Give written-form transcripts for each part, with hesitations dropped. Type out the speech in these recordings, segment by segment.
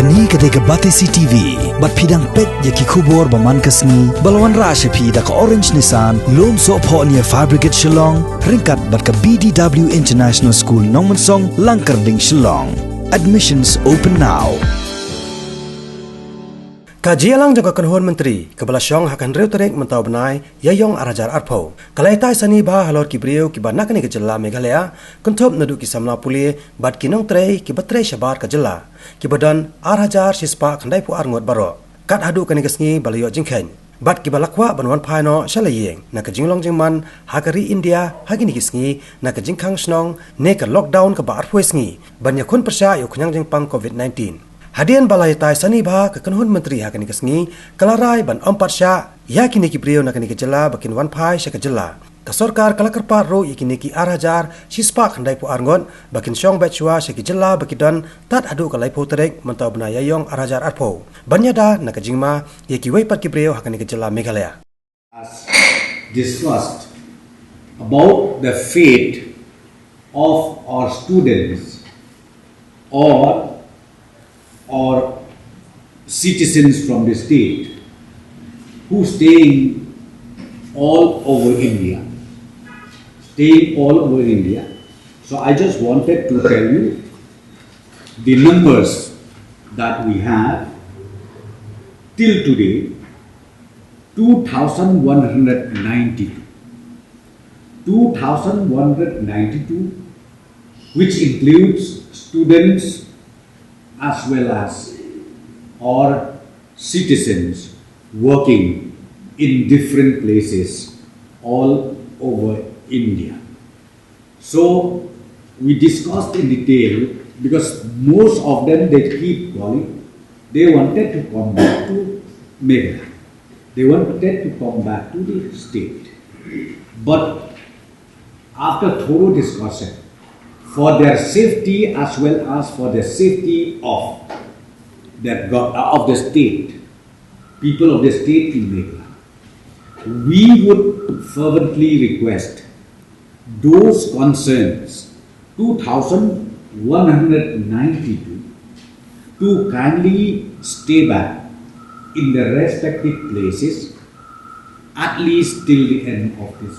Kani kadega Batesi TV, bat pidang pet yaki kubor baman kasni, balwan rasha pi da ka Orange Nissan, lom so po niya Fabricate Shillong, ringkat bat ka BDW International School Nongmansong, Langkarding Shillong. Admissions open now. Kajialang jaga kanhon menteri kebalasyong hakan reu terek mentau benai yayong arajar arpo kalaitai sani bah halor kibriu kibanak ni kejela Meghalaya kuntop nadu kisamla puli bad kinong trei kibatrei syabar kejela kibadan arajar sispa khandai pu arngot baro kat hadu kani kesngi balayo jingkhen bad kibalakwa banwan phaino shalayeng na kajinglong jingman hakari India hagini kisngi na kajingkhang snong ne ka lockdown ka ba arphuisngi banya khun persya yu khnyang jingpang COVID-19 Hadian balai tai sani bah ke kanhun menteri hakani kesngi kalarai ban empat sya yakini ki priyo nakani kejela bakin wan phai sya kejela ka sarkar kalakarpa ro yakini ki arajar sispa khandai pu arngon bakin syong bachwa sya kejela bakidan tat adu kalai pho terek mentau bna yayong arajar arpho banyada nakajingma yaki wai pat ki priyo hakani kejela Meghalaya As discussed about the fate of our students or citizens from the state who staying all over India. So I just wanted to tell you the numbers that we have till today, 2,192, which includes students as well as our citizens working in different places all over India. So we discussed in detail because most of them they keep calling. They wanted to come back to Meghalaya. They wanted to come back to the state. But after thorough discussion, for their safety as well as for the safety of the state, people of the state in Meghalaya, we would fervently request those concerns, 2,192, to kindly stay back in their respective places at least till the end of this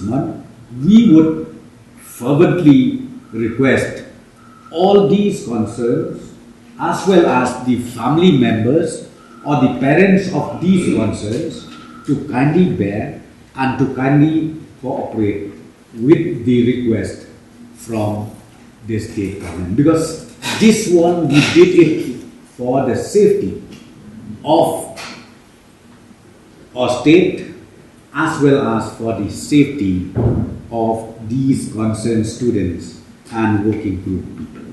month. We would fervently request all these concerns as well as the family members or the parents of these concerns to kindly bear and to kindly cooperate with the request from the state government, because this one we did it for the safety of our state as well as for the safety of these concerned students and working group people.